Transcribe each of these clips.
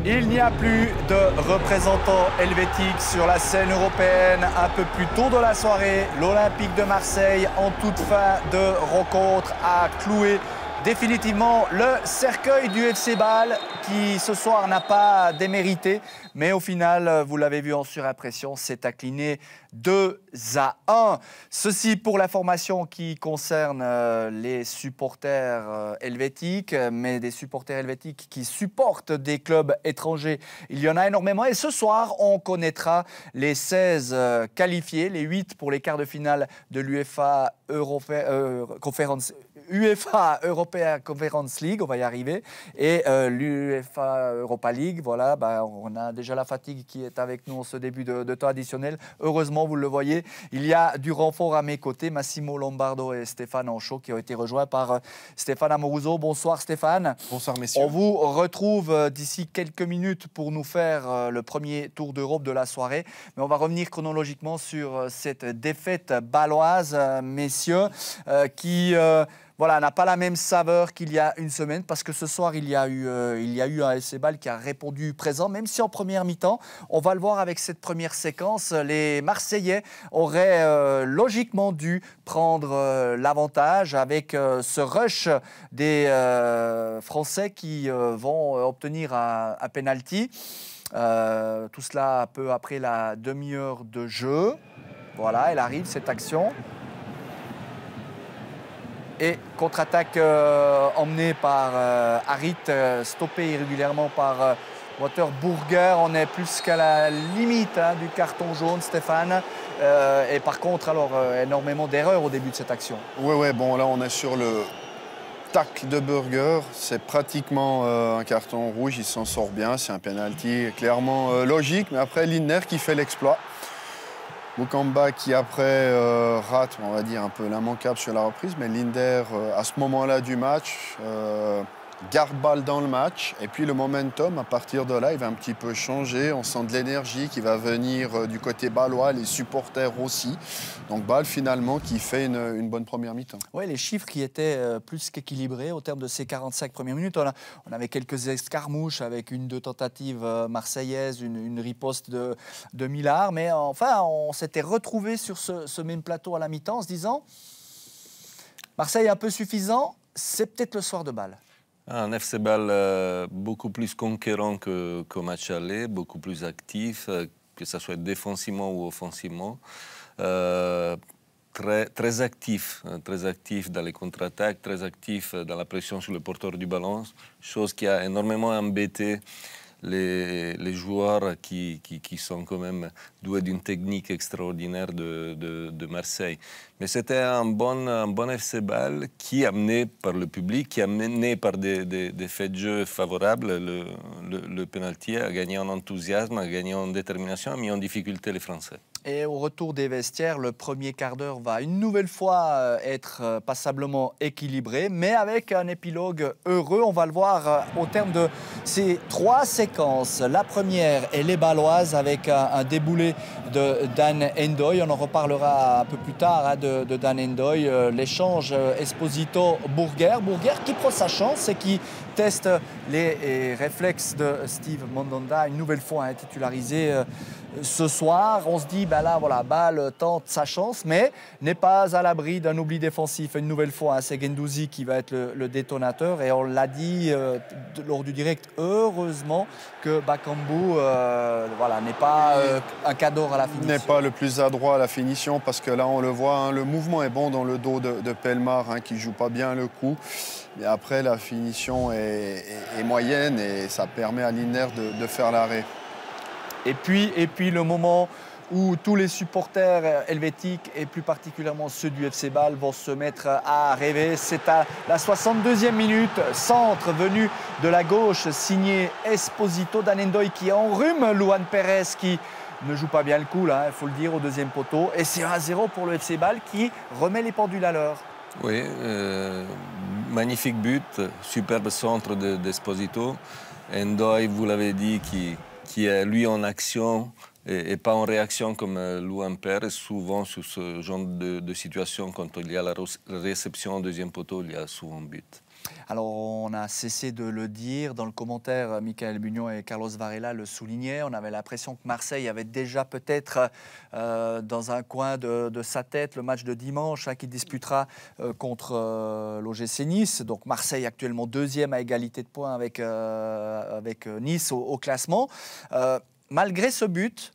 Il n'y a plus de représentants helvétiques sur la scène européenne. Un peu plus tôt de la soirée, l'Olympique de Marseille, en toute fin de rencontre, a cloué définitivement le cercueil du FC Bâle qui ce soir n'a pas démérité. Mais au final, vous l'avez vu en surimpression, s'est incliné 2-1. Ceci pour l'information qui concerne les supporters helvétiques, mais des supporters helvétiques qui supportent des clubs étrangers. Il y en a énormément. Et ce soir, on connaîtra les 16 qualifiés, les 8 pour les quarts de finale de l'UEFA UEFA European Conference League, on va y arriver, et l'UEFA Europa League. Voilà, on a déjà la fatigue qui est avec nous en ce début de temps additionnel. Heureusement, vous le voyez, il y a du renfort à mes côtés, Massimo Lombardo et Stéphane Anchaud, qui ont été rejoints par Stéphane Amoruso. Bonsoir Stéphane. Bonsoir messieurs. On vous retrouve d'ici quelques minutes pour nous faire le premier tour d'Europe de la soirée. Mais on va revenir chronologiquement sur cette défaite bâloise, messieurs, qui... Voilà, n'a pas la même saveur qu'il y a une semaine parce que ce soir, il y a eu un FC Bâle qui a répondu présent, même si en première mi-temps, on va le voir avec cette première séquence, les Marseillais auraient logiquement dû prendre l'avantage avec ce rush des Français qui vont obtenir un penalty. Tout cela peu après la demi-heure de jeu. Voilà, elle arrive, cette action. Et contre-attaque emmenée par Harit, stoppée irrégulièrement par Waterburger. On est plus qu'à la limite du carton jaune, Stéphane. Et par contre, alors, énormément d'erreurs au début de cette action. Ouais, bon, là, on est sur le tacle de Burger. C'est pratiquement un carton rouge. Il s'en sort bien. C'est un penalty clairement logique. Mais après, Lindner qui fait l'exploit. Mukamba qui après rate, on va dire, un peu l'immanquable sur la reprise, mais Lindner, à ce moment-là du match, garde balle dans le match. Et puis le momentum, à partir de là, il va un petit peu changer. On sent de l'énergie qui va venir du côté bâlois, les supporters aussi. Donc Bâle, finalement, qui fait une bonne première mi-temps. Oui, les chiffres qui étaient plus qu'équilibrés au terme de ces 45 premières minutes. On avait quelques escarmouches avec une deux tentatives marseillaises, une riposte de Millard. Mais enfin, on s'était retrouvés sur ce même plateau à la mi-temps en se disant Marseille un peu suffisant, c'est peut-être le soir de Bâle. Un FC Bâle beaucoup plus conquérant qu'au match aller, beaucoup plus actif, que ce soit défensivement ou offensivement. Très actif dans les contre-attaques, très actif dans la pression sur le porteur du ballon, chose qui a énormément embêté les joueurs qui sont quand même doués d'une technique extraordinaire de Marseille. Mais c'était un bon FC Bâle qui, amené par le public, qui amené par des faits de jeu favorables, le penalty a gagné en enthousiasme, a gagné en détermination, a mis en difficulté les Français. Et au retour des vestiaires, le premier quart d'heure va une nouvelle fois être passablement équilibré, mais avec un épilogue heureux. On va le voir au terme de ces trois séquences. La première, elle est bâloise avec un déboulé de Dan Endoy. On en reparlera un peu plus tard de Dan Endoy. L'échange Esposito-Burger. Burger qui prend sa chance et qui teste les réflexes de Steve Mandanda, une nouvelle fois titularisé ce soir. On se dit, là, voilà, Bâle tente sa chance, mais n'est pas à l'abri d'un oubli défensif. Une nouvelle fois, c'est Guendouzi qui va être le détonateur. Et on l'a dit lors du direct, heureusement que Bakambu n'est pas un cadeau à la finition. N'est pas le plus adroit à la finition, parce que là, on le voit, le mouvement est bon dans le dos de Pellemard, qui ne joue pas bien le coup. Mais après, la finition est moyenne et ça permet à Lindner de faire l'arrêt. Et puis le moment où tous les supporters helvétiques, et plus particulièrement ceux du FC Bâle, vont se mettre à rêver. C'est à la 62e minute, centre venu de la gauche, signé Esposito, Dan Endoy qui enrhume Luan Pérez qui ne joue pas bien le coup, là, il faut le dire, au deuxième poteau. Et c'est 1-0 pour le FC Bâle qui remet les pendules à l'heure. Oui, magnifique but, superbe centre d'Esposito. Endoy, vous l'avez dit, qui est lui en action et pas en réaction comme Luan Pérez. Souvent, sur ce genre de situation, quand il y a la réception au deuxième poteau, il y a souvent but. Alors, on a cessé de le dire. Dans le commentaire, Michael Bugnon et Carlos Varela le soulignaient. On avait l'impression que Marseille avait déjà peut-être dans un coin de sa tête le match de dimanche qui disputera contre l'OGC Nice. Donc, Marseille actuellement deuxième à égalité de points avec Nice au classement. Malgré ce but,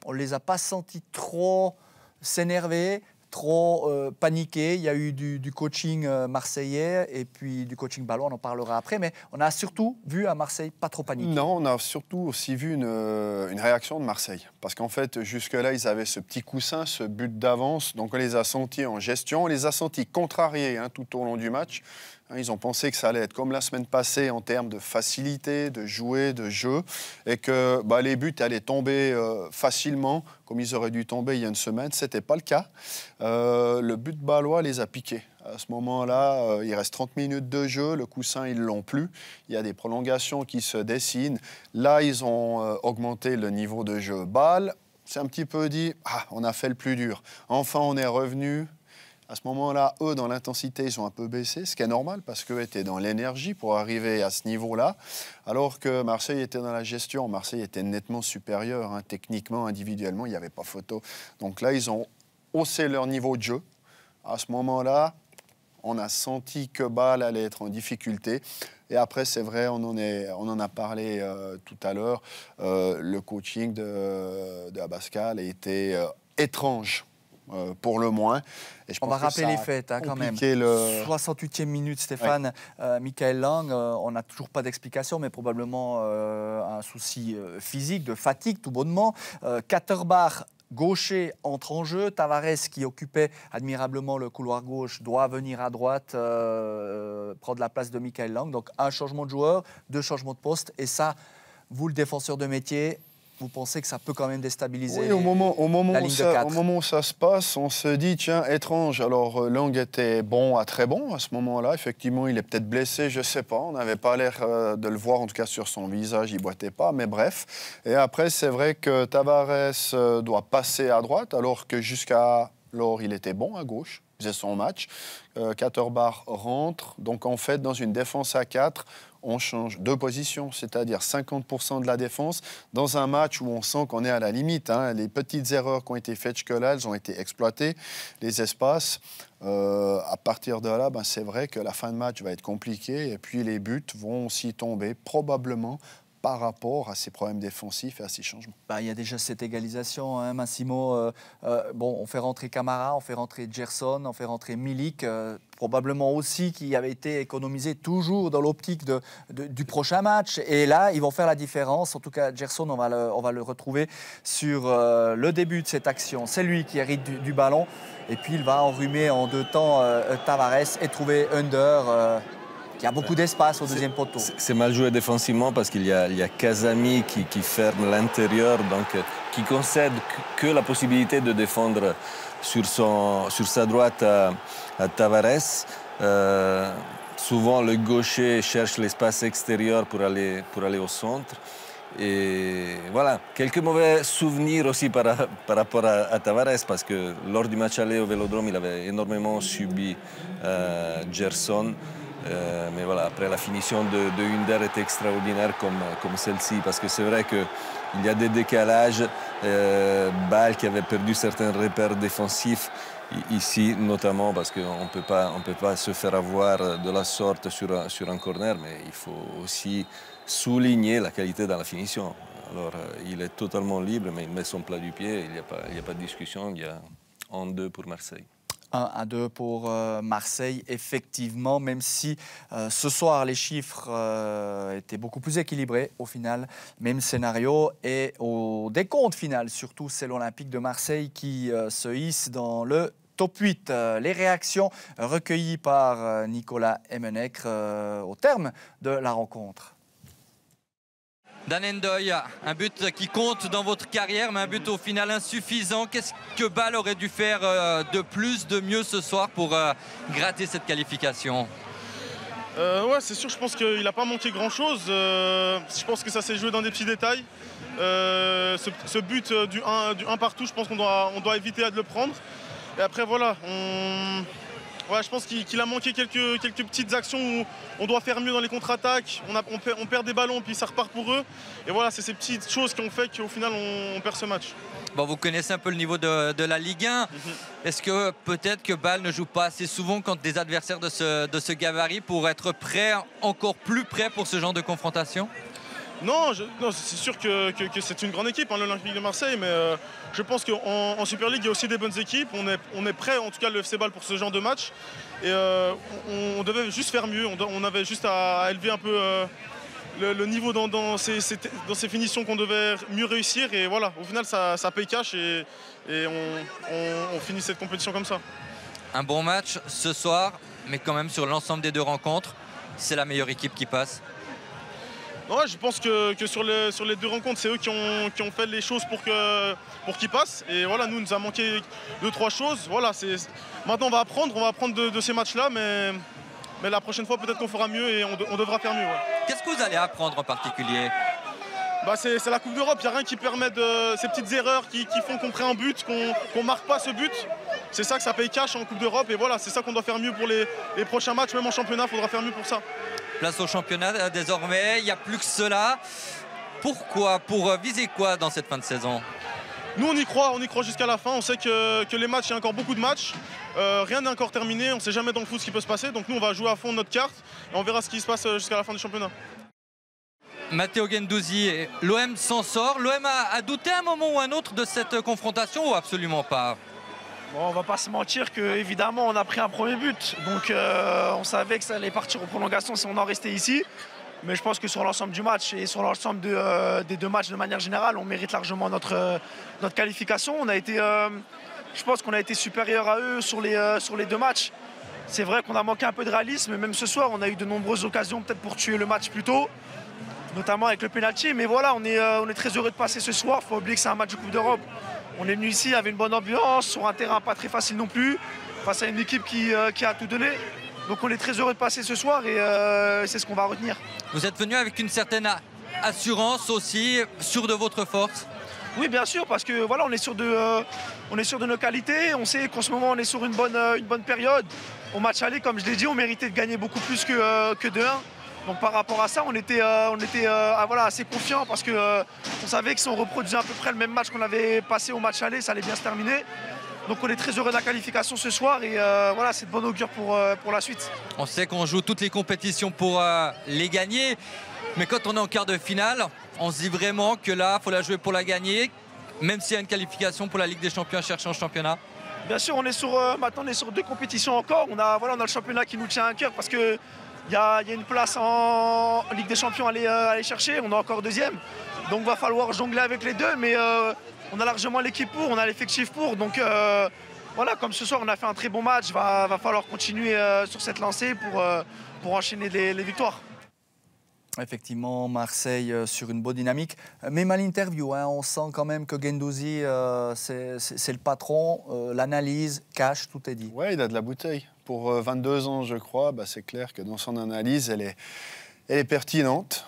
on ne les a pas sentis trop s'énerver, trop paniqué. Il y a eu du coaching marseillais et puis du coaching ballon, on en parlera après. Mais on a surtout vu à Marseille pas trop paniquer. Non, on a surtout aussi vu une réaction de Marseille. Parce qu'en fait, jusque-là, ils avaient ce petit coussin, ce but d'avance. Donc on les a sentis en gestion, on les a sentis contrariés tout au long du match. Ils ont pensé que ça allait être comme la semaine passée en termes de facilité, de jouer, de jeu, et que les buts allaient tomber facilement, comme ils auraient dû tomber il y a une semaine. Ce n'était pas le cas. Le but bâlois les a piqués. À ce moment-là, il reste 30 minutes de jeu, le coussin, ils ne l'ont plus. Il y a des prolongations qui se dessinent. Là, ils ont augmenté le niveau de jeu. Bâle, c'est un petit peu dit, on a fait le plus dur. Enfin, on est revenu. À ce moment-là, eux, dans l'intensité, ils ont un peu baissé, ce qui est normal parce qu'eux étaient dans l'énergie pour arriver à ce niveau-là, alors que Marseille était dans la gestion. Marseille était nettement supérieur, techniquement, individuellement, il n'y avait pas photo. Donc là, ils ont haussé leur niveau de jeu. À ce moment-là, on a senti que Bâle allait être en difficulté. Et après, c'est vrai, on en a parlé tout à l'heure, le coaching de Abascal a été étrange. Pour le moins. Et on va rappeler les faits quand même. 68e minute, Stéphane, Michael Lang, on n'a toujours pas d'explication, mais probablement un souci physique, de fatigue tout bonnement. Katterbach, gaucher, entre en jeu. Tavares, qui occupait admirablement le couloir gauche, doit venir à droite prendre la place de Michael Lang. Donc un changement de joueur, 2 changements de poste. Et ça, vous, le défenseur de métier, vous pensez que ça peut quand même déstabiliser la ligne de 4. Au moment où ça se passe, on se dit, tiens, étrange. Alors, Lang était bon à très bon à ce moment-là. Effectivement, il est peut-être blessé, je ne sais pas. On n'avait pas l'air de le voir, en tout cas sur son visage, il ne boitait pas, mais bref. Et après, c'est vrai que Tavares doit passer à droite, alors que jusqu'alors, il était bon à gauche. Il faisait son match. Katterbach rentre. Donc, en fait, dans une défense à 4, on change 2 positions, c'est-à-dire 50% de la défense, dans un match où on sent qu'on est à la limite. Les petites erreurs qui ont été faites jusque-là, elles ont été exploitées, les espaces. À partir de là, c'est vrai que la fin de match va être compliquée et puis les buts vont aussi tomber probablement par rapport à ces problèmes défensifs et à ces changements. Il y a déjà cette égalisation, Massimo. On fait rentrer Camara, on fait rentrer Gerson, on fait rentrer Milik, probablement aussi qui avait été économisé toujours dans l'optique du prochain match. Et là, ils vont faire la différence. En tout cas, Gerson, on va le retrouver sur le début de cette action. C'est lui qui hérite du ballon. Et puis, il va enrhumer en 2 temps Tavares et trouver Under. Il y a beaucoup d'espace au deuxième poteau. C'est mal joué défensivement parce qu'il y a Casami qui ferme l'intérieur, donc qui concède que la possibilité de défendre sur sa droite à Tavares. Souvent, le gaucher cherche l'espace extérieur pour aller au centre. Et voilà, quelques mauvais souvenirs aussi par rapport à Tavares, parce que lors du match aller au Vélodrome, il avait énormément subi Gerson. Mais voilà, après la finition de Under est extraordinaire comme celle-ci, parce que c'est vrai qu'il y a des décalages. Bâle qui avait perdu certains repères défensifs ici, notamment parce qu'on ne peut pas se faire avoir de la sorte sur un corner, mais il faut aussi souligner la qualité dans la finition. Alors, il est totalement libre, mais il met son plat du pied, il n'y a pas de discussion, il y a 1-2 pour Marseille. 1-2 pour Marseille, effectivement, même si ce soir les chiffres étaient beaucoup plus équilibrés au final, même scénario, et au décompte final, surtout c'est l'Olympique de Marseille qui se hisse dans le top 8. Les réactions recueillies par Nicolas Emenecre au terme de la rencontre. Dan N'Doye, un but qui compte dans votre carrière, mais un but au final insuffisant. Qu'est-ce que Bâle aurait dû faire de plus, de mieux ce soir pour gratter cette qualification? Ouais, c'est sûr, je pense qu'il n'a pas manqué grand-chose. Je pense que ça s'est joué dans des petits détails. Ce but du 1 partout, je pense qu'on doit éviter de le prendre. Et après, voilà, Ouais, je pense qu'il a manqué quelques petites actions où on doit faire mieux dans les contre-attaques. On perd des ballons, puis ça repart pour eux. Et voilà, c'est ces petites choses qui ont fait qu'au final, on perd ce match. Bon, vous connaissez un peu le niveau de la Ligue 1. Est-ce que peut-être que Bâle ne joue pas assez souvent contre des adversaires de ce gabarit pour être prêt, encore plus prêt pour ce genre de confrontation? Non, c'est sûr que c'est une grande équipe, hein, l'Olympique de Marseille, mais je pense qu'en Super League, il y a aussi des bonnes équipes. On est prêt, en tout cas le FC Bâle, pour ce genre de match. Et on devait juste faire mieux, on avait juste à élever un peu le niveau dans ces finitions qu'on devait mieux réussir. Et voilà, au final, ça paye cash et on finit cette compétition comme ça. Un bon match ce soir, mais quand même sur l'ensemble des deux rencontres, c'est la meilleure équipe qui passe. Ouais, je pense que sur les deux rencontres, c'est eux qui ont fait les choses pour qu'ils passent. Et voilà, nous a manqué 2-3 choses. Voilà, maintenant, on va apprendre de ces matchs-là, mais la prochaine fois, peut-être qu'on fera mieux et on devra faire mieux. Ouais. Qu'est-ce que vous allez apprendre en particulier? C'est la Coupe d'Europe, il n'y a rien qui permet ces petites erreurs qui font qu'on crée un but, qu'on ne marque pas ce but. C'est ça que ça paye cash en Coupe d'Europe. Et voilà, c'est ça qu'on doit faire mieux pour les prochains matchs. Même en championnat, il faudra faire mieux pour ça. Place au championnat désormais, il n'y a plus que cela. Pourquoi? Pour viser quoi dans cette fin de saison? Nous on y croit jusqu'à la fin. On sait que les matchs, il y a encore beaucoup de matchs. Rien n'est encore terminé, on ne sait jamais dans le foot ce qui peut se passer. Donc nous on va jouer à fond notre carte et on verra ce qui se passe jusqu'à la fin du championnat. Matteo Guendouzi, l'OM s'en sort. L'OM a douté à un moment ou un autre de cette confrontation ou absolument pas? Bon, on va pas se mentir qu'évidemment on a pris un premier but, donc on savait que ça allait partir en prolongation si on en restait ici. Mais je pense que sur l'ensemble du match et sur l'ensemble des deux matchs de manière générale, on mérite largement notre qualification. Je pense qu'on a été supérieur à eux sur les deux matchs. C'est vrai qu'on a manqué un peu de réalisme, même ce soir on a eu de nombreuses occasions peut-être pour tuer le match plus tôt, notamment avec le penalty. Mais voilà, on est très heureux de passer ce soir. Il faut oublier que c'est un match de Coupe d'Europe. On est venu ici, il y avait une bonne ambiance, sur un terrain pas très facile non plus, face à une équipe qui a tout donné. Donc on est très heureux de passer ce soir et c'est ce qu'on va retenir. Vous êtes venu avec une certaine assurance aussi, sûr de votre force? Oui, bien sûr, parce que voilà, on est sûr de nos qualités. On sait qu'en ce moment on est sur une bonne période. Au match aller, comme je l'ai dit, on méritait de gagner beaucoup plus que 2-1. Donc par rapport à ça, on était voilà, assez confiants parce qu'on savait que si on reproduisait à peu près le même match qu'on avait passé au match aller, ça allait bien se terminer. Donc on est très heureux de la qualification ce soir et voilà, c'est de bon augure pour la suite. On sait qu'on joue toutes les compétitions pour les gagner, mais quand on est en quart de finale, on se dit vraiment que là, il faut la jouer pour la gagner, même s'il y a une qualification pour la Ligue des Champions à chercher en championnat. Bien sûr, maintenant on est sur deux compétitions encore. On a le championnat qui nous tient à cœur parce que il y a une place en Ligue des Champions à aller chercher, on est encore deuxième. Donc il va falloir jongler avec les deux, mais on a largement l'équipe pour, on a l'effectif pour. Donc voilà, comme ce soir on a fait un très bon match, va falloir continuer sur cette lancée pour enchaîner les victoires. Effectivement, Marseille sur une bonne dynamique. Même à l'interview, hein, on sent quand même que Guendouzi, c'est le patron, l'analyse, cash, tout est dit. Oui, il a de la bouteille. Pour 22 ans, je crois, c'est clair que dans son analyse, elle est pertinente.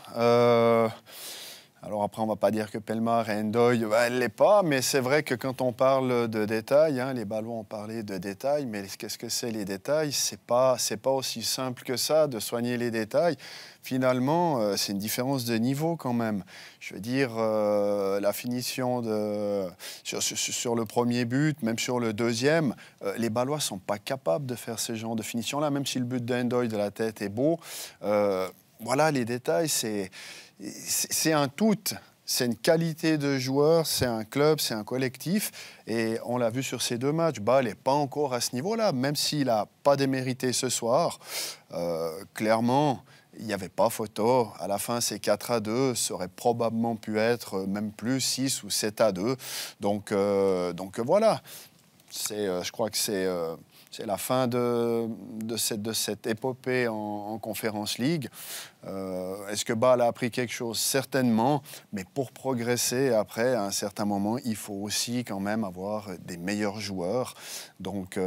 Alors après, on ne va pas dire que Pellemard et Ndoye, elle ne l'est pas, mais c'est vrai que quand on parle de détails, hein, les Balois ont parlé de détails, mais qu'est-ce que c'est les détails? C'est pas aussi simple que ça de soigner les détails. Finalement, c'est une différence de niveau quand même. Je veux dire, la finition sur le premier but, même sur le deuxième, les Balois ne sont pas capables de faire ce genre de finition-là, même si le but d'Ndoye de la tête est beau. Voilà, les détails, c'est un tout. C'est une qualité de joueur, c'est un club, c'est un collectif. Et on l'a vu sur ces deux matchs, Bâle n'est pas encore à ce niveau-là, même s'il n'a pas démérité ce soir. Clairement, il n'y avait pas photo. À la fin, c'est 4-2. Ça aurait probablement pu être même plus 6 ou 7-2. Donc voilà. Je crois que c'est la fin de cette épopée en Conference League. Est-ce que Bâle a appris quelque chose? Certainement, mais pour progresser après, à un certain moment, il faut aussi quand même avoir des meilleurs joueurs. Donc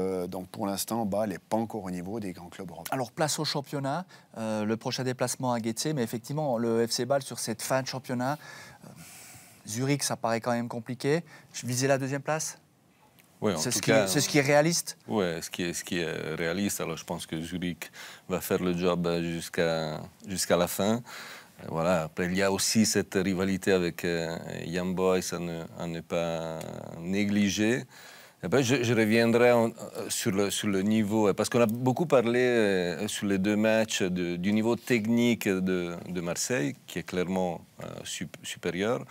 pour l'instant, Bâle n'est pas encore au niveau des grands clubs européens. Alors place au championnat, le prochain déplacement à Getafe, mais effectivement, le FC Bâle sur cette fin de championnat, Zurich, ça paraît quand même compliqué. Je visais la deuxième place? Oui, c'est ce qui est réaliste? Oui, ce qui est réaliste. Alors, je pense que Zurich va faire le job jusqu'à la fin. Voilà. Après, il y a aussi cette rivalité avec Young Boys à ne pas négliger. Après, je reviendrai sur le niveau, parce qu'on a beaucoup parlé sur les 2 matchs du niveau technique de Marseille, qui est clairement supérieur.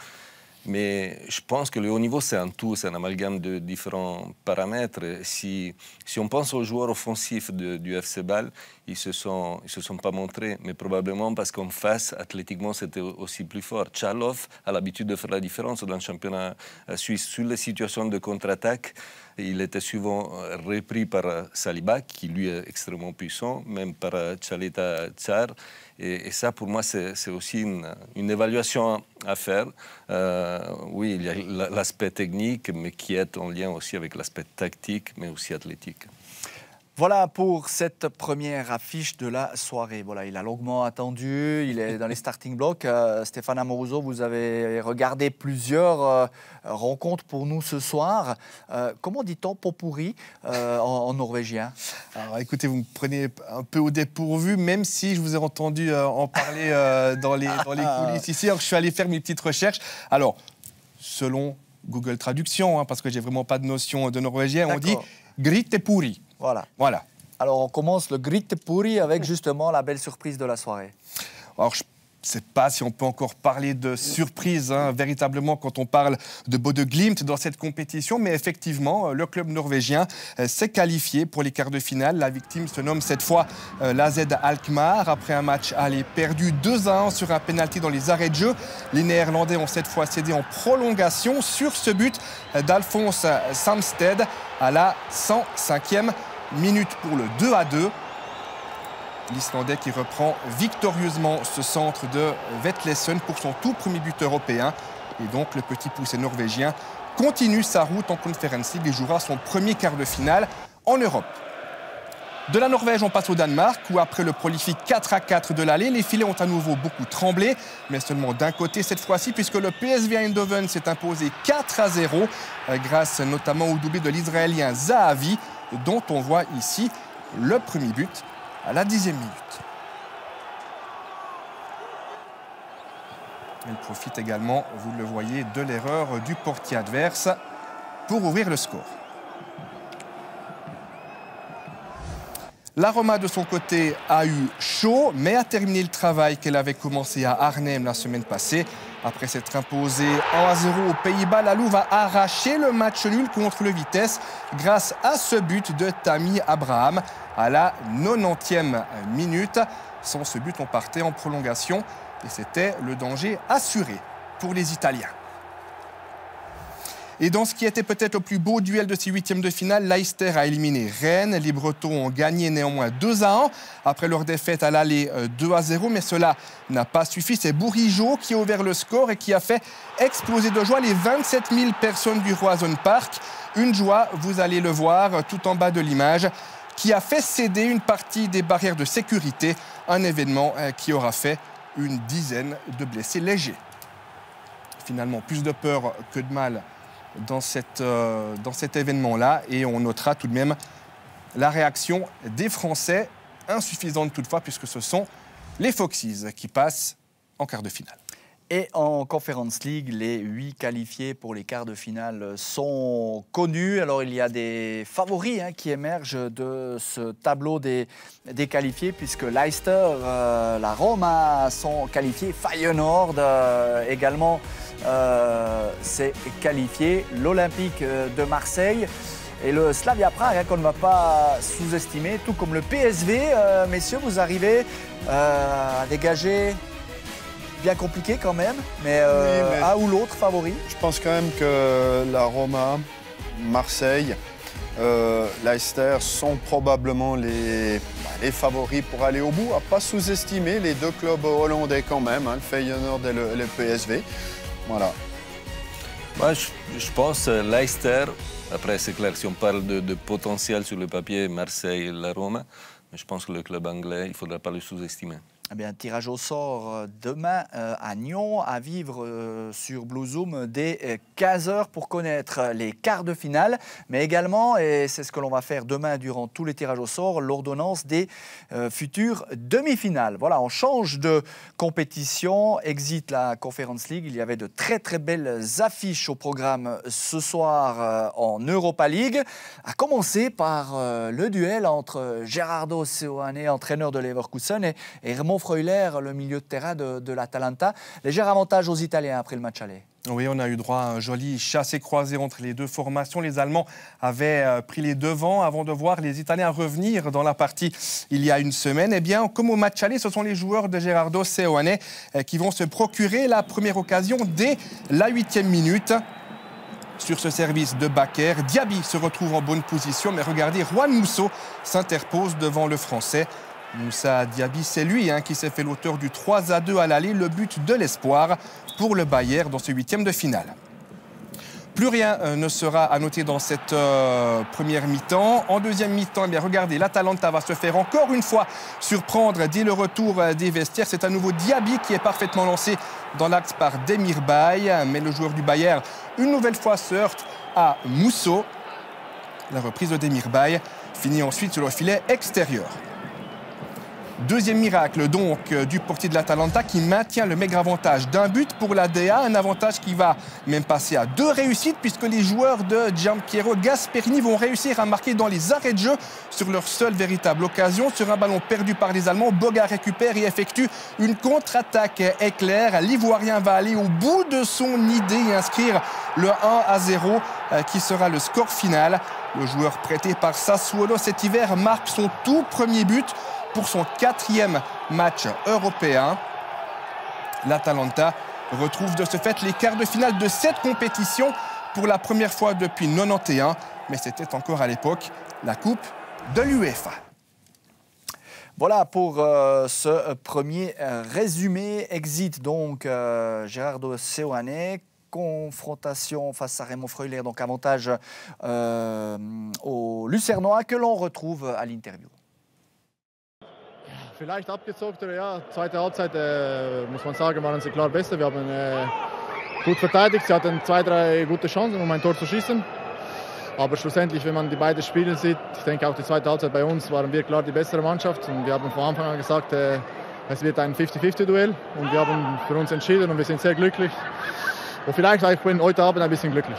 Mais je pense que le haut niveau, c'est un tout, c'est un amalgame de différents paramètres. Si on pense aux joueurs offensifs du FC Bâle, ils se sont pas montrés, mais probablement parce qu'en face, athlétiquement, c'était aussi plus fort. Tchalov a l'habitude de faire la différence dans le championnat suisse. Sur les situations de contre-attaque, il était souvent repris par Saliba, qui lui est extrêmement puissant, même par Tchaleta Tsar. Et ça, pour moi, c'est aussi une évaluation à faire. Oui, il y a l'aspect technique, mais qui est en lien aussi avec l'aspect tactique, mais aussi athlétique. Voilà pour cette première affiche de la soirée. Voilà, il a longuement attendu, il est dans les starting blocks. Stéphane Amoruso, vous avez regardé plusieurs rencontres pour nous ce soir. Comment dit-on pot pourri en norvégien? Alors écoutez, vous me prenez un peu au dépourvu, même si je vous ai entendu en parler dans les coulisses ici. Alors, je suis allé faire mes petites recherches. Alors, selon Google Traduction, parce que j'ai vraiment pas de notion de norvégien, on dit gritte pourri. Voilà. Alors, on commence le gritte pourri avec justement la belle surprise de la soirée. Alors, je ne sais pas si on peut encore parler de surprise, véritablement, quand on parle de Bodø Glimt dans cette compétition. Mais effectivement, le club norvégien s'est qualifié pour les quarts de finale. La victime se nomme cette fois l'AZ Alkmaar. Après un match aller perdu 2-1 sur un pénalty dans les arrêts de jeu, les Néerlandais ont cette fois cédé en prolongation sur ce but d'Alphonse Samsted à la 105e minute pour le 2-2. L'Islandais qui reprend victorieusement ce centre de Vetlesen pour son tout premier but européen. Et donc le petit poussé norvégien continue sa route en Conference League et jouera son premier quart de finale en Europe. De la Norvège, on passe au Danemark, où après le prolifique 4-4 de l'aller, les filets ont à nouveau beaucoup tremblé, mais seulement d'un côté cette fois-ci, puisque le PSV Eindhoven s'est imposé 4-0, grâce notamment au doublé de l'Israélien Zahavi, dont on voit ici le premier but à la 10e minute. Il profite également, vous le voyez, de l'erreur du portier adverse pour ouvrir le score. La Roma, de son côté, a eu chaud, mais a terminé le travail qu'elle avait commencé à Arnhem la semaine passée. Après s'être imposée 1-0 aux Pays-Bas, la Louve a arraché le match nul contre le Vitesse grâce à ce but de Tammy Abraham à la 90e minute. Sans ce but, on partait en prolongation et c'était le danger assuré pour les Italiens. Et dans ce qui était peut-être le plus beau duel de ces huitièmes de finale, Leicester a éliminé Rennes. Les Bretons ont gagné néanmoins 2-1 après leur défaite à l'aller 2-0. Mais cela n'a pas suffi. C'est Bourigeaud qui a ouvert le score et qui a fait exploser de joie les 27 000 personnes du Roazhon Park. Une joie, vous allez le voir tout en bas de l'image, qui a fait céder une partie des barrières de sécurité. Un événement qui aura fait une dizaine de blessés légers. Finalement, plus de peur que de mal dans cet événement-là, et on notera tout de même la réaction des Français, insuffisante toutefois, puisque ce sont les Foxes qui passent en quart de finale. Et en Conference League, les 8 qualifiés pour les quarts de finale sont connus. Alors il y a des favoris qui émergent de ce tableau des qualifiés, puisque Leicester, la Roma sont qualifiés, Feyenoord également s'est qualifié, l'Olympique de Marseille et le Slavia Prague qu'on ne va pas sous-estimer, tout comme le PSV. Messieurs, vous arrivez à dégager, bien compliqué quand même, mais, oui, mais un ou l'autre favori? Je pense quand même que la Roma, Marseille, Leicester sont probablement les favoris pour aller au bout. À ne pas sous-estimer les deux clubs hollandais quand même, le Feyenoord et le PSV. Voilà. Moi, je pense Leicester. Après, c'est clair, si on parle de potentiel sur le papier, Marseille et la Roma, mais je pense que le club anglais, il ne faudra pas le sous-estimer. Eh bien, tirage au sort demain à Nyon, à vivre sur Blue Zoom dès 15h pour connaître les quarts de finale, mais également, et c'est ce que l'on va faire demain durant tous les tirages au sort, l'ordonnance des futures demi-finales. Voilà, on change de compétition, exit la Conference League. Il y avait de très très belles affiches au programme ce soir en Europa League, à commencer par le duel entre Gerardo Seoane, entraîneur de Leverkusen, et Remo Freuler, le milieu de terrain de l'Atalanta. Léger avantage aux Italiens après le match aller. Oui, on a eu droit à un joli chassé-croisé entre les deux formations. Les Allemands avaient pris les devants avant de voir les Italiens revenir dans la partie il y a une semaine. Eh bien, comme au match aller, ce sont les joueurs de Gerardo Seoane qui vont se procurer la première occasion dès la 8e minute. Sur ce service de Bakker, Diaby se retrouve en bonne position, mais regardez, Juan Musso s'interpose devant le Français. Moussa Diaby, c'est lui qui s'est fait l'auteur du 3-2 à l'aller, le but de l'espoir pour le Bayern dans ce 8e de finale. Plus rien ne sera à noter dans cette première mi-temps. En deuxième mi-temps, eh bien, regardez, l'Atalanta va se faire encore une fois surprendre dès le retour des vestiaires. C'est à nouveau Diaby qui est parfaitement lancé dans l'axe par Demirbay. Mais le joueur du Bayern, une nouvelle fois, se heurte à Musso. La reprise de Demirbay finit ensuite sur le filet extérieur. Deuxième miracle donc du portier de l'Atalanta qui maintient le maigre avantage d'un but pour la DA, un avantage qui va même passer à 2 réussites puisque les joueurs de Gianpiero Gasperini vont réussir à marquer dans les arrêts de jeu sur leur seule véritable occasion. Sur un ballon perdu par les Allemands, Boga récupère et effectue une contre-attaque éclair. L'Ivoirien va aller au bout de son idée et inscrire le 1-0 qui sera le score final. Le joueur prêté par Sassuolo cet hiver marque son tout premier but pour son 4e match européen. L'Atalanta retrouve de ce fait les quarts de finale de cette compétition pour la première fois depuis 91, mais c'était encore à l'époque la Coupe de l'UEFA. Voilà pour ce premier résumé. Exit donc Gerardo Seoane. Confrontation face à Remo Freuler, donc avantage aux Lucernois que l'on retrouve à l'interview. Vielleicht abgezockt, oder ja, zweite Halbzeit muss man sagen, waren sie klar besser. Wir haben gut verteidigt, sie hatten 2-3 gute Chancen, um ein Tor zu schießen. Aber schlussendlich, wenn man die beiden Spiele sieht, ich denke auch die zweite Halbzeit bei uns, waren wir klar die bessere Mannschaft. Und wir haben von Anfang an gesagt, es wird ein 50-50-Duell. Und wir haben für uns entschieden und wir sind sehr glücklich. Und vielleicht ich bin heute Abend ein bisschen glücklich.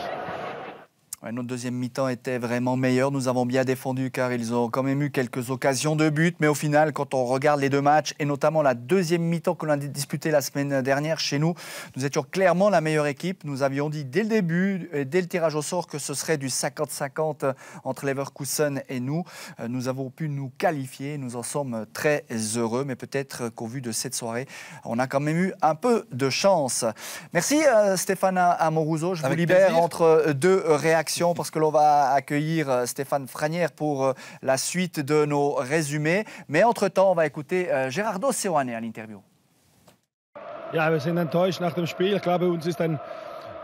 Notre deuxième mi-temps était vraiment meilleur. Nous avons bien défendu car ils ont quand même eu quelques occasions de but. Mais au final, quand on regarde les deux matchs, et notamment la deuxième mi-temps que l'on a disputé la semaine dernière chez nous, nous étions clairement la meilleure équipe. Nous avions dit dès le début, dès le tirage au sort, que ce serait du 50-50 entre Leverkusen et nous. Nous avons pu nous qualifier. Nous en sommes très heureux. Mais peut-être qu'au vu de cette soirée, on a quand même eu un peu de chance. Merci Stéphane Amoruso. Je vous libère entre deux réactions, parce que l'on va accueillir Stéphane Franière pour la suite de nos résumés. Mais entre-temps, on va écouter Gerardo Seoane à l'interview. Ja, wir sind enttäuscht nach dem Spiel. Ich glaube, uns ist ein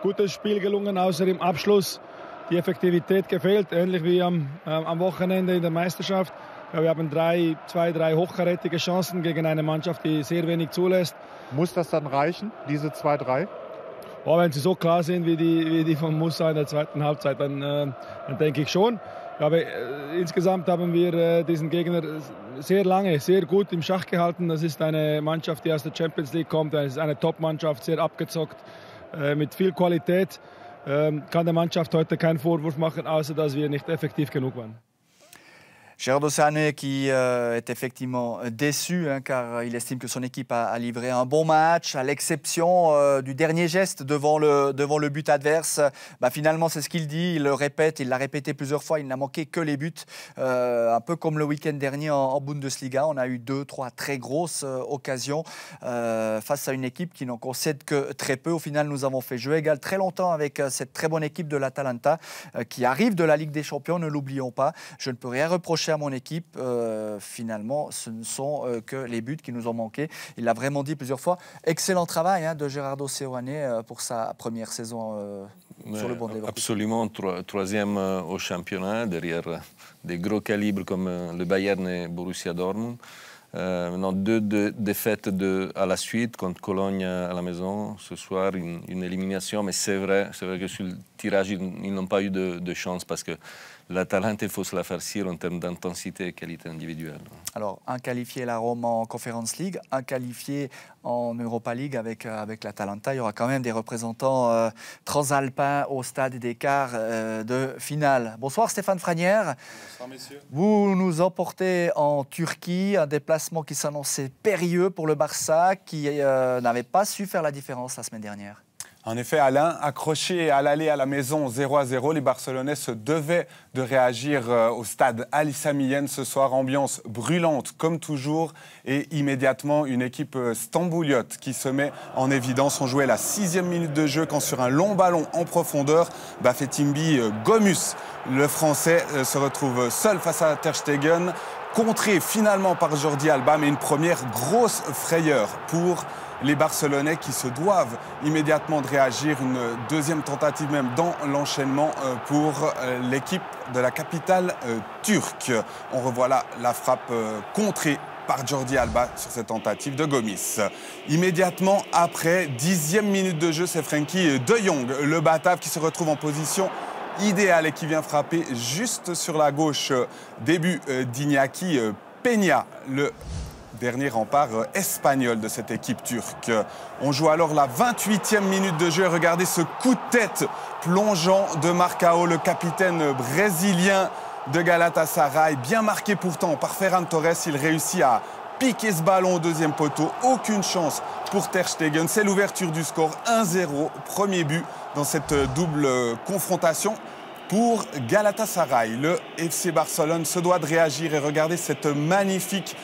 gutes Spiel gelungen, außer im Abschluss. Die Effektivität gefehlt, ähnlich wie am Wochenende in der Meisterschaft. Ja, wir haben 2-3 hochkarätige Chancen gegen eine Mannschaft, die sehr wenig zulässt. Muss das dann reichen, diese 2-3? Oh, wenn sie so klar sind wie die von Musa in der zweiten Halbzeit, dann denke ich schon. Aber insgesamt haben wir diesen Gegner sehr lange, sehr gut im Schach gehalten. Das ist eine Mannschaft, die aus der Champions League kommt. Das ist eine Top-Mannschaft, sehr abgezockt, mit viel Qualität. Kann der Mannschaft heute keinen Vorwurf machen, außer dass wir nicht effektiv genug waren. Gerardo Seoane qui est effectivement déçu car il estime que son équipe a livré un bon match, à l'exception du dernier geste devant le but adverse. Finalement, c'est ce qu'il dit, il le répète, il l'a répété plusieurs fois, il n'a manqué que les buts. Un peu comme le week-end dernier en Bundesliga, on a eu 2-3 très grosses occasions face à une équipe qui n'en concède que très peu. Au final, nous avons fait jeu égal très longtemps avec cette très bonne équipe de l'Atalanta qui arrive de la Ligue des Champions, ne l'oublions pas. Je ne peux rien reprocher à mon équipe, finalement, ce ne sont que les buts qui nous ont manqué. Il l'a vraiment dit plusieurs fois. Excellent travail de Gerardo Seoane pour sa première saison sur le banc de Leverkusen. Absolument, troisième au championnat, derrière des gros calibres comme le Bayern et Borussia Dortmund. Maintenant, deux défaites à la suite, contre Cologne à la maison, ce soir, une élimination. Mais c'est vrai que sur le tirage, ils n'ont pas eu de chance parce que l'Atalanta, il faut se la farcir en termes d'intensité et qualité individuelle. Alors, un qualifié la Rome en Conference League, un qualifié en Europa League avec l'Atalanta. Il y aura quand même des représentants transalpins au stade des quarts de finale. Bonsoir Stéphane Franière. Bonsoir messieurs. Vous nous emportez en Turquie, un déplacement qui s'annonçait périlleux pour le Barça, qui n'avait pas su faire la différence la semaine dernière. En effet, Alain, accroché à l'aller à la maison 0-0, les Barcelonais se devaient de réagir au stade Ali Samiyen ce soir. Ambiance brûlante comme toujours et immédiatement une équipe stambouliote qui se met en évidence. On jouait la 6e minute de jeu quand sur un long ballon en profondeur, Bafétimbi Gomis, le Français, se retrouve seul face à Ter Stegen, contré finalement par Jordi Alba, mais une première grosse frayeur pour les Barcelonais qui se doivent immédiatement de réagir. Une deuxième tentative même dans l'enchaînement pour l'équipe de la capitale turque. On revoit là la frappe contrée par Jordi Alba sur cette tentative de Gomis. Immédiatement après, 10e minute de jeu, c'est Frenkie de Jong, le Batave, qui se retrouve en position idéale et qui vient frapper juste sur la gauche. Début d'Iñaki Peña, le dernier rempart espagnol de cette équipe turque. On joue alors la 28e minute de jeu. Regardez ce coup de tête plongeant de Marcao, le capitaine brésilien de Galatasaray. Bien marqué pourtant par Ferran Torres. Il réussit à piquer ce ballon au deuxième poteau. Aucune chance pour Ter Stegen. C'est l'ouverture du score 1-0. Premier but dans cette double confrontation pour Galatasaray. Le FC Barcelone se doit de réagir et regardez cette magnifique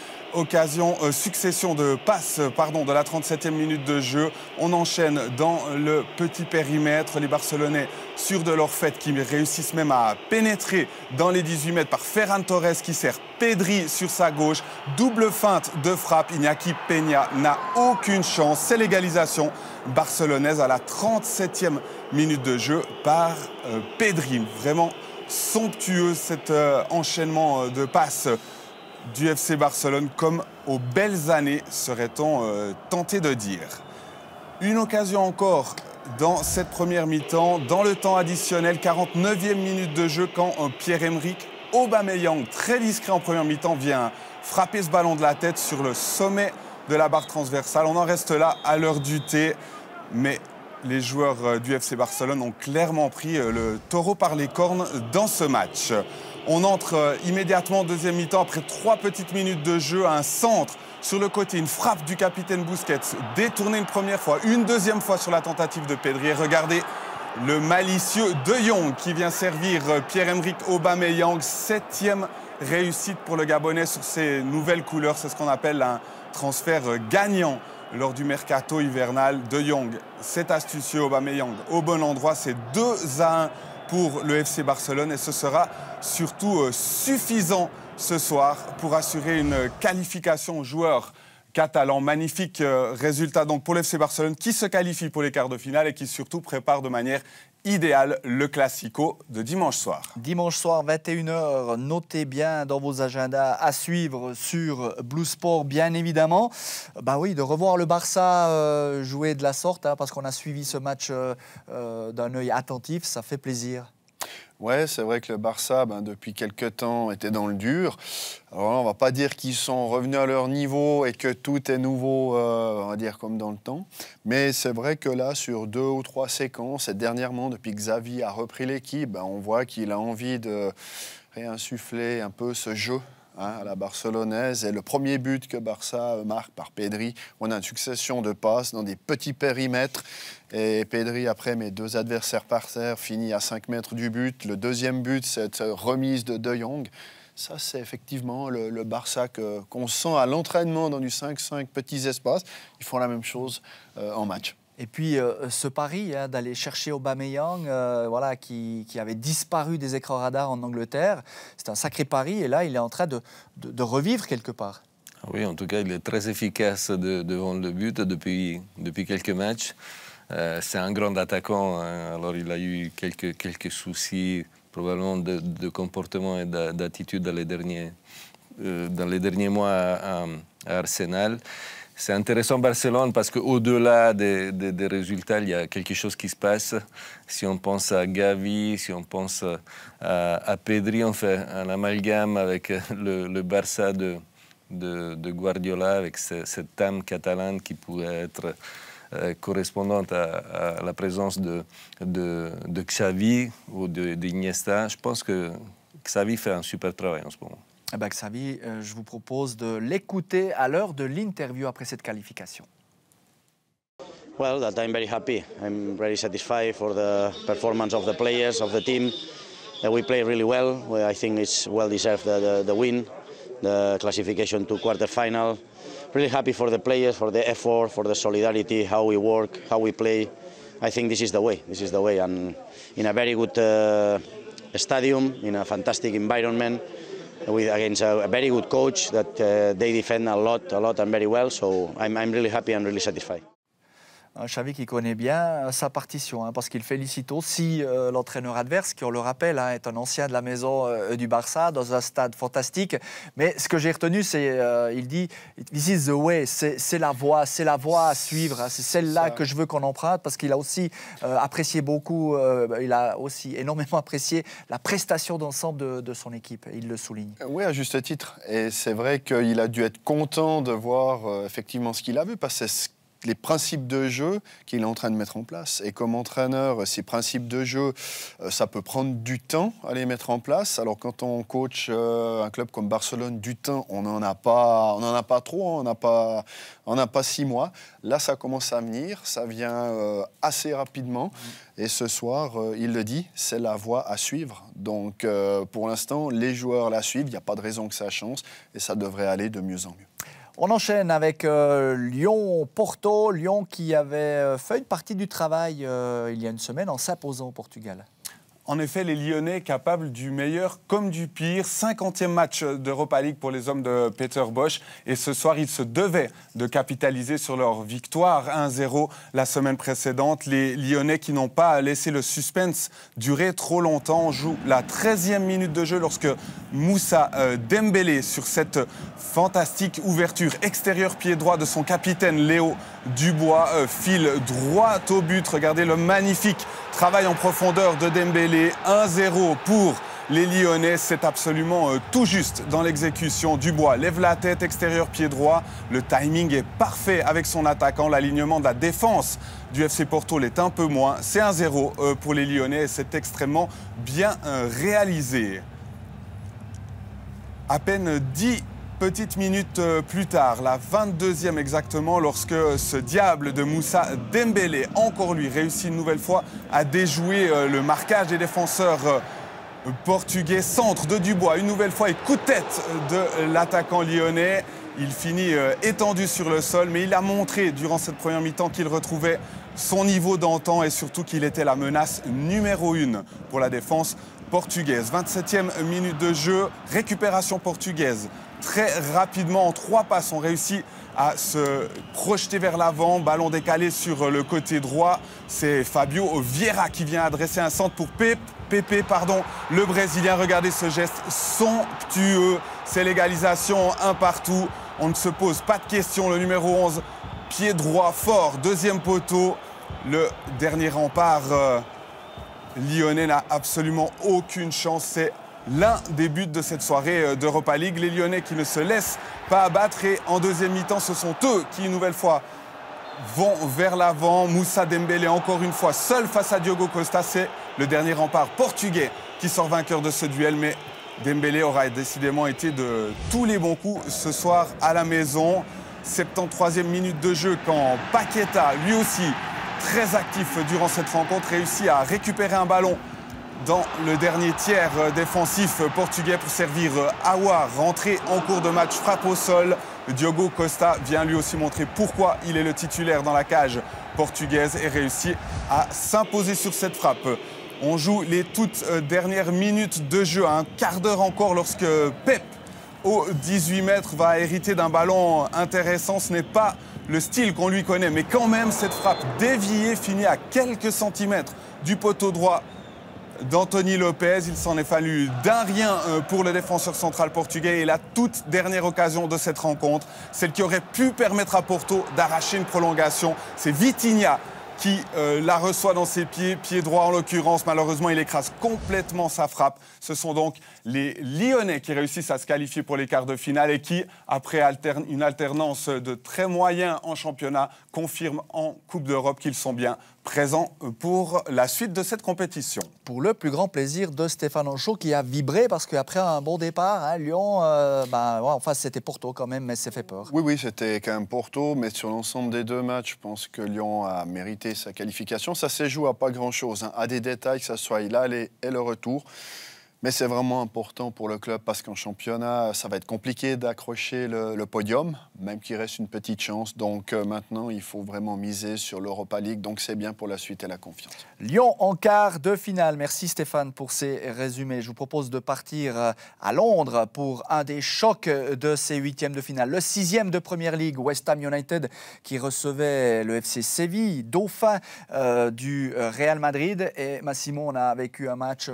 succession de passes de la 37e minute de jeu. On enchaîne dans le petit périmètre. Les Barcelonais, sûrs de leur fait, qui réussissent même à pénétrer dans les 18 mètres par Ferran Torres qui sert Pedri sur sa gauche. Double feinte de frappe. Iñaki Peña n'a aucune chance. C'est l'égalisation barcelonaise à la 37e minute de jeu par Pedri. Vraiment somptueux cet enchaînement de passes du FC Barcelone, comme aux belles années, serait-on tenté de dire. Une occasion encore dans cette première mi-temps, dans le temps additionnel, 49e minute de jeu, quand Pierre-Emerick Aubameyang, très discret en première mi-temps, vient frapper ce ballon de la tête sur le sommet de la barre transversale. On en reste là à l'heure du thé, mais les joueurs du FC Barcelone ont clairement pris le taureau par les cornes dans ce match. On entre immédiatement en deuxième mi-temps après 3 petites minutes de jeu. Un centre sur le côté, une frappe du capitaine Busquets, détournée une première fois, une deuxième fois sur la tentative de Pedri. Et regardez le malicieux De Jong qui vient servir Pierre-Emerick Aubameyang. 7e réussite pour le Gabonais sur ses nouvelles couleurs. C'est ce qu'on appelle un transfert gagnant lors du mercato hivernal. De Jong, c'est astucieux. Aubameyang au bon endroit. C'est 2-1 pour le FC Barcelone et ce sera surtout suffisant ce soir pour assurer une qualification aux joueurs catalans. Magnifique résultat donc pour le FC Barcelone qui se qualifie pour les quarts de finale et qui surtout prépare de manière idéale le Classico de dimanche soir. Dimanche soir, 21h, notez bien dans vos agendas à suivre sur Blue Sport, bien évidemment. Bah oui, de revoir le Barça jouer de la sorte, parce qu'on a suivi ce match d'un œil attentif, ça fait plaisir. Ouais, c'est vrai que le Barça, depuis quelques temps, était dans le dur. Alors là, on ne va pas dire qu'ils sont revenus à leur niveau et que tout est nouveau, on va dire, comme dans le temps. Mais c'est vrai que là, sur 2 ou 3 séquences, et dernièrement, depuis que Xavi a repris l'équipe, on voit qu'il a envie de réinsuffler un peu ce jeu à la barcelonaise. Et le premier but que Barça marque par Pedri, on a une succession de passes dans des petits périmètres. Et Pedri, après mes 2 adversaires par terre, finit à 5 mètres du but. Le deuxième but, cette remise de De Jong. Ça, c'est effectivement le Barça qu'on sent à l'entraînement dans du 5-5 petits espaces. Ils font la même chose en match. Et puis ce pari d'aller chercher Aubameyang, qui avait disparu des écrans radars en Angleterre, c'est un sacré pari. Et là, il est en train de revivre quelque part. Oui, en tout cas, il est très efficace devant le but depuis quelques matchs. C'est un grand attaquant. Alors, il a eu quelques soucis, probablement de comportement et d'attitude dans les derniers dans les derniers mois à Arsenal. C'est intéressant Barcelone parce qu'au-delà des résultats, il y a quelque chose qui se passe. Si on pense à Gavi, si on pense à Pedri, on fait un amalgame avec le Barça de Guardiola, avec cette âme catalane qui pourrait être correspondante à la présence de Xavi ou d'Iniesta. Je pense que Xavi fait un super travail en ce moment. Eh ben, Xavi, je vous propose de l'écouter à l'heure de l'interview après cette qualification. Well, that I'm very happy. I'm very satisfied for the performance of the players, of the team. We play really well. I think it's well deserved the win, the classification to quarter-final. Really happy for the players, for the effort, for the solidarity, how we work, how we play. I think this is the way. This is the way, and in a very good stadium, in a fantastic environment. Against a very good coach that they defend a lot and very well. So I'm really happy and really satisfied. Xavi qui connaît bien sa partition, parce qu'il félicite aussi l'entraîneur adverse, qui, on le rappelle, est un ancien de la maison du Barça, dans un stade fantastique. Mais ce que j'ai retenu, c'est, il dit, this is the way, c'est la voie à suivre, c'est celle-là que je veux qu'on emprunte, parce qu'il a aussi apprécié beaucoup, il a aussi énormément apprécié la prestation d'ensemble de son équipe, il le souligne. Oui, à juste titre. Et c'est vrai qu'il a dû être content de voir effectivement ce qu'il a vu, parce que c'est les principes de jeu qu'il est en train de mettre en place. Et comme entraîneur, ces principes de jeu, ça peut prendre du temps à les mettre en place. Alors quand on coach un club comme Barcelone, du temps, on n'en a pas trop, on n'a pas 6 mois. Là, ça commence à venir, ça vient assez rapidement. Et ce soir, il le dit, c'est la voie à suivre. Donc pour l'instant, les joueurs la suivent, il n'y a pas de raison que ça change et ça devrait aller de mieux en mieux. On enchaîne avec Lyon-Porto. Lyon qui avait fait une partie du travail il y a une semaine en s'imposant au Portugal. En effet, les Lyonnais capables du meilleur comme du pire. 50e match d'Europa League pour les hommes de Peter Bosz. Et ce soir, ils se devaient de capitaliser sur leur victoire 1-0 la semaine précédente. Les Lyonnais qui n'ont pas laissé le suspense durer trop longtemps. On joue la 13e minute de jeu lorsque Moussa Dembélé, sur cette fantastique ouverture extérieur pied droit de son capitaine Léo Dubois, file droit au but. Regardez le magnifique travail en profondeur de Dembélé. 1-0 pour les Lyonnais, c'est absolument tout juste dans l'exécution. Dubois lève la tête, extérieur pied droit. Le timing est parfait avec son attaquant. L'alignement de la défense du FC Porto l'est un peu moins. C'est 1-0 pour les Lyonnais et c'est extrêmement bien réalisé. À peine 10 petites minutes plus tard, la 22e exactement, lorsque ce diable de Moussa Dembélé, encore lui, réussit une nouvelle fois à déjouer le marquage des défenseurs portugais. Centre de Dubois, une nouvelle fois, et coup de tête de l'attaquant lyonnais. Il finit étendu sur le sol, mais il a montré durant cette première mi-temps qu'il retrouvait son niveau d'antan et surtout qu'il était la menace numéro 1 pour la défense portugaise. 27e minute de jeu, récupération portugaise. Très rapidement, en 3 passes, on réussit à se projeter vers l'avant. Ballon décalé sur le côté droit. C'est Fabio Vieira qui vient adresser un centre pour Pepe, le Brésilien. Regardez ce geste somptueux. C'est l'égalisation, 1 partout. On ne se pose pas de questions. Le numéro 11, pied droit fort, 2e poteau. Le dernier rempart lyonnais n'a absolument aucune chance. C'est l'un des buts de cette soirée d'Europa League. Les Lyonnais qui ne se laissent pas abattre et en deuxième mi-temps, ce sont eux qui, une nouvelle fois, vont vers l'avant. Moussa Dembélé, encore une fois, seul face à Diogo Costa. C'est le dernier rempart portugais qui sort vainqueur de ce duel. Mais Dembélé aura décidément été de tous les bons coups ce soir à la maison. 73e minute de jeu quand Paqueta, lui aussi très actif durant cette rencontre, réussit à récupérer un ballon dans le dernier tiers défensif portugais pour servir Aouar, rentré en cours de match, frappe au sol. Diogo Costa vient lui aussi montrer pourquoi il est le titulaire dans la cage portugaise et réussit à s'imposer sur cette frappe. On joue les toutes dernières minutes de jeu, un quart d'heure encore lorsque Pep, au 18 mètres, va hériter d'un ballon intéressant. Ce n'est pas le style qu'on lui connaît, mais quand même cette frappe déviée finit à quelques centimètres du poteau droit d'Anthony Lopez. Il s'en est fallu d'un rien pour le défenseur central portugais. Et la toute dernière occasion de cette rencontre, celle qui aurait pu permettre à Porto d'arracher une prolongation, c'est Vitinha qui la reçoit dans ses pieds, pied droit en l'occurrence. Malheureusement, il écrase complètement sa frappe. Ce sont donc les Lyonnais qui réussissent à se qualifier pour les quarts de finale et qui, après une alternance de très moyens en championnat, confirment en Coupe d'Europe qu'ils sont bien présents pour la suite de cette compétition. Pour le plus grand plaisir de Stéphane Henchoz qui a vibré parce qu'après un bon départ, hein, Lyon, en face c'était Porto quand même, mais c'est fait peur. Oui, c'était quand même Porto, mais sur l'ensemble des deux matchs, je pense que Lyon a mérité sa qualification. Ça s'est joué à pas grand-chose, hein, à des détails, que ce soit l'aller et le retour. Mais c'est vraiment important pour le club parce qu'en championnat, ça va être compliqué d'accrocher le podium, même qu'il reste une petite chance. Donc maintenant, il faut vraiment miser sur l'Europa League. Donc c'est bien pour la suite et la confiance. Lyon en quart de finale. Merci Stéphane pour ces résumés. Je vous propose de partir à Londres pour un des chocs de ces huitièmes de finale. Le 6e de Premier League, West Ham United qui recevait le FC Séville, dauphin du Real Madrid. Et Massimo, on a vécu un match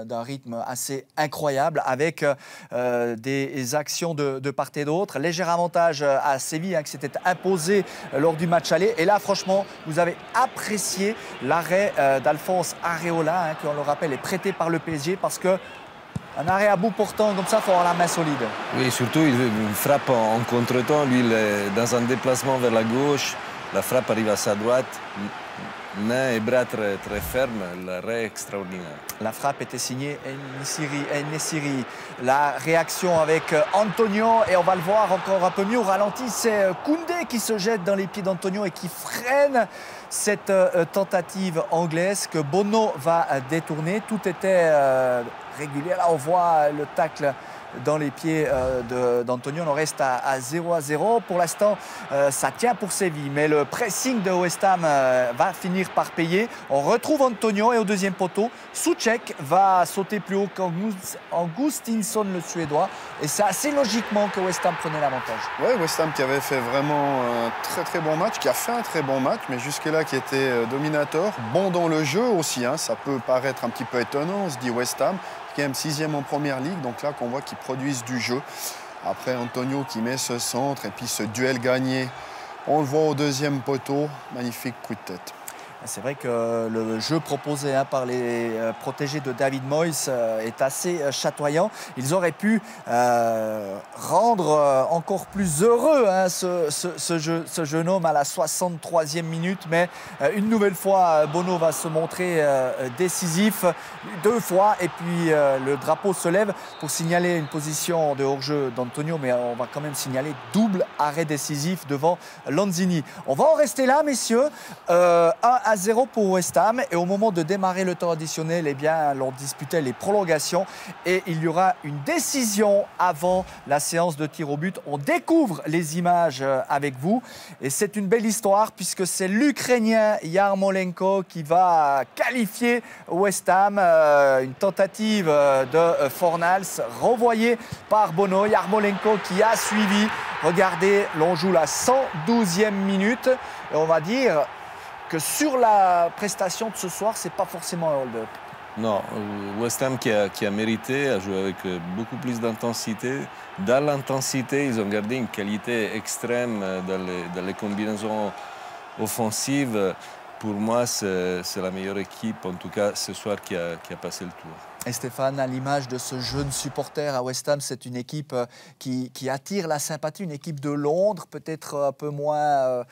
d'un rythme assez incroyable avec des actions de part et d'autre. Léger avantage à Séville qui s'était imposé lors du match aller. Et là, franchement, vous avez apprécié l'arrêt d'Alphonse Areola, qui, on le rappelle, est prêté par le PSG parce que un arrêt à bout portant comme ça, il faut avoir la main solide. Oui, surtout, il frappe en contre-temps. Lui, il est dans un déplacement vers la gauche. La frappe arrive à sa droite. Main et bras très, très fermes, l'arrêt extraordinaire. La frappe était signée En-Nesyri. La réaction avec Antonio, et on va le voir encore un peu mieux au ralenti, c'est Koundé qui se jette dans les pieds d'Antonio et qui freine cette tentative anglaise que Bono va détourner. Tout était régulier. Là, on voit le tacle dans les pieds d'Antonio. On reste à 0-0. Pour l'instant, ça tient pour Séville. Mais le pressing de West Ham va finir par payer. On retrouve Antonio et au deuxième poteau, Souček va sauter plus haut qu'Augustinsson, le Suédois. Et c'est assez logiquement que West Ham prenait l'avantage. Oui, West Ham qui avait fait vraiment un très bon match, qui a fait un très bon match, mais jusque-là qui était dominateur. Bon dans le jeu aussi, hein. Ça peut paraître un petit peu étonnant, on se dit West Ham, qui est même 6e en Première Ligue, donc là qu'on voit qu'ils produisent du jeu. Après Antonio qui met ce centre et puis ce duel gagné, on le voit au deuxième poteau, magnifique coup de tête. C'est vrai que le jeu proposé par les protégés de David Moyes est assez chatoyant. Ils auraient pu rendre encore plus heureux ce jeune homme à la 63e minute. Mais une nouvelle fois, Bono va se montrer décisif 2 fois. Et puis le drapeau se lève pour signaler une position de hors-jeu d'Antonio. Mais on va quand même signaler double arrêt décisif devant Lanzini. On va en rester là, messieurs. 1-0 pour West Ham et au moment de démarrer le temps additionnel, eh bien, l'on disputait les prolongations et il y aura une décision avant la séance de tir au but. On découvre les images avec vous et c'est une belle histoire puisque c'est l'Ukrainien Yarmolenko qui va qualifier West Ham. Une tentative de Fornals renvoyée par Bono. Yarmolenko qui a suivi. Regardez, l'on joue la 112e minute et on va dire que sur la prestation de ce soir, ce n'est pas forcément un hold-up. Non, West Ham qui a mérité, a joué avec beaucoup plus d'intensité. Dans l'intensité, ils ont gardé une qualité extrême dans les combinaisons offensives. Pour moi, c'est la meilleure équipe, en tout cas ce soir, qui a passé le tour. Et Stéphane, à l'image de ce jeune supporter à West Ham, c'est une équipe qui attire la sympathie, une équipe de Londres, peut-être un peu moins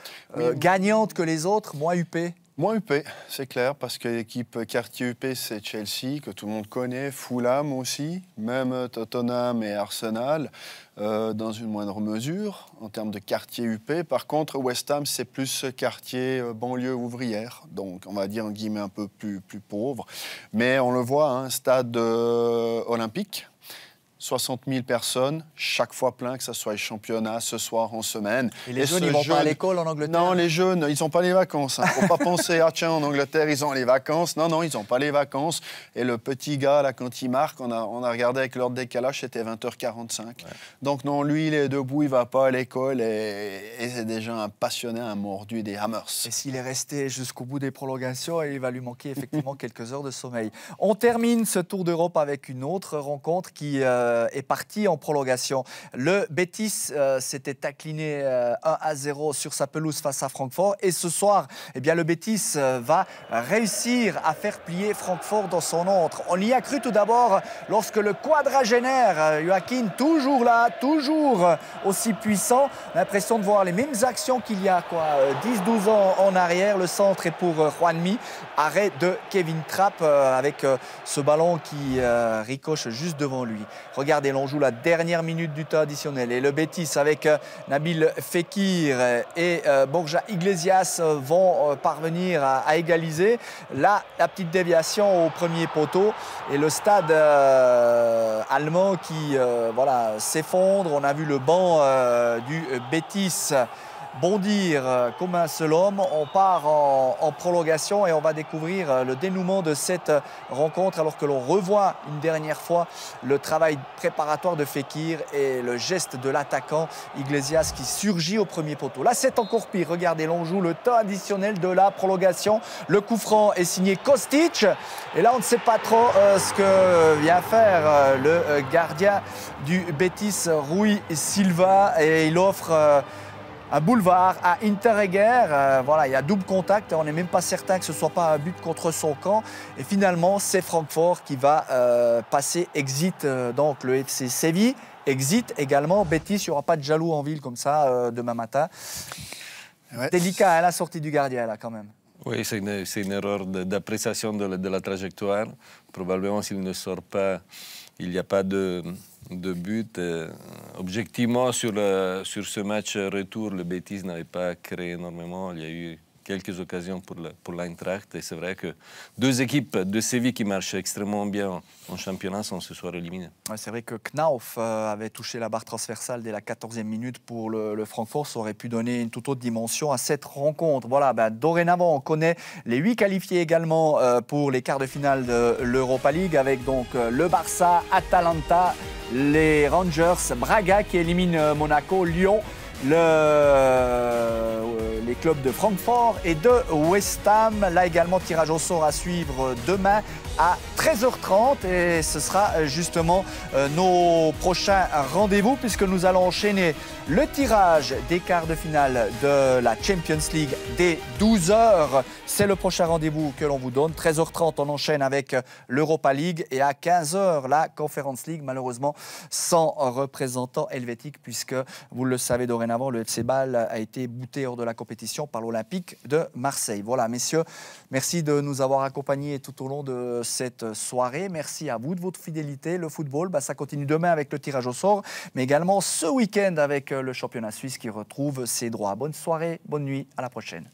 gagnante que les autres, moins huppée. Moins huppée, c'est clair, parce que l'équipe quartier huppée, c'est Chelsea, que tout le monde connaît, Fulham aussi, même Tottenham et Arsenal, dans une moindre mesure, en termes de quartier huppé. Par contre, West Ham, c'est plus quartier banlieue ouvrière, donc on va dire en guillemets un peu plus pauvre. Mais on le voit, un stade olympique. 60 000 personnes, chaque fois plein, que ce soit les championnats, ce soir, en semaine. Et les jeunes, ils vont pas à l'école en Angleterre? Non, les jeunes, ils n'ont pas les vacances. Il ne faut pas penser, ah tiens, en Angleterre, ils ont les vacances. Non, non, ils n'ont pas les vacances. Et le petit gars, là, quand il marque, on a regardé avec l'heure de décalage, c'était 20h45. Ouais. Donc non, lui, il est debout, il ne va pas à l'école et c'est déjà un passionné, un mordu des Hammers. Et s'il est resté jusqu'au bout des prolongations, il va lui manquer effectivement quelques heures de sommeil. On termine ce Tour d'Europe avec une autre rencontre qui est partie en prolongation. Le Betis s'était incliné 1-0 sur sa pelouse face à Francfort. Et ce soir, eh bien, le Betis va réussir à faire plier Francfort dans son antre. On y a cru tout d'abord lorsque le quadragénaire Joaquin, toujours là, toujours aussi puissant, l'impression de voir les mêmes actions qu'il y a 10-12 ans en arrière. Le centre est pour Juanmi. Arrêt de Kevin Trapp avec ce ballon qui ricoche juste devant lui. Regardez, l'on joue la dernière minute du temps additionnel et le Betis avec Nabil Fekir et Borja Iglesias vont parvenir à égaliser. Là, la petite déviation au premier poteau et le stade allemand qui voilà, s'effondre. On a vu le banc du Betis bondir comme un seul homme. On part en prolongation et on va découvrir le dénouement de cette rencontre alors que l'on revoit une dernière fois le travail préparatoire de Fekir et le geste de l'attaquant Iglesias qui surgit au premier poteau. Là, c'est encore pire. Regardez, l'on joue le temps additionnel de la prolongation. Le coup franc est signé Kostic. Et là, on ne sait pas trop ce que vient faire le gardien du Betis, Rui Silva. Et il offre un boulevard à Interreger. Voilà, il y a double contact et on n'est même pas certain que ce ne soit pas un but contre son camp. Et finalement, c'est Francfort qui va passer exit donc le FC Séville. Exit également Betis. Il n'y aura pas de jaloux en ville comme ça demain matin. Ouais. Délicat à la sortie du gardien là quand même. Oui, c'est une erreur d'appréciation de la trajectoire. Probablement s'il ne sort pas, il n'y a pas de but. Objectivement, sur ce match retour, le Betis n'avait pas créé énormément. Il y a eu quelques occasions pour l'Eintracht. Et c'est vrai que deux équipes de Séville qui marchent extrêmement bien en championnat sont ce soir éliminées. Ouais, c'est vrai que Knauf avait touché la barre transversale dès la 14e minute pour le Francfort. Ça aurait pu donner une toute autre dimension à cette rencontre. Voilà, dorénavant, on connaît les 8 qualifiés également pour les quarts de finale de l'Europa League avec donc le Barça, Atalanta, les Rangers, Braga qui élimine Monaco, Lyon, les clubs de Francfort et de West Ham. Là également, tirage au sort à suivre demain à 13h30 et ce sera justement nos prochains rendez-vous puisque nous allons enchaîner le tirage des quarts de finale de la Champions League dès 12h. C'est le prochain rendez-vous que l'on vous donne. 13h30, on enchaîne avec l'Europa League et à 15h, la Conference League, malheureusement sans représentant helvétique puisque, vous le savez dorénavant, le FC Bâle a été bouté hors de la compétition par l'Olympique de Marseille. Voilà, messieurs, merci de nous avoir accompagnés tout au long de cette soirée. Merci à vous de votre fidélité. Le football, ça continue demain avec le tirage au sort, mais également ce week-end avec le championnat suisse qui retrouve ses droits. Bonne soirée, bonne nuit, à la prochaine.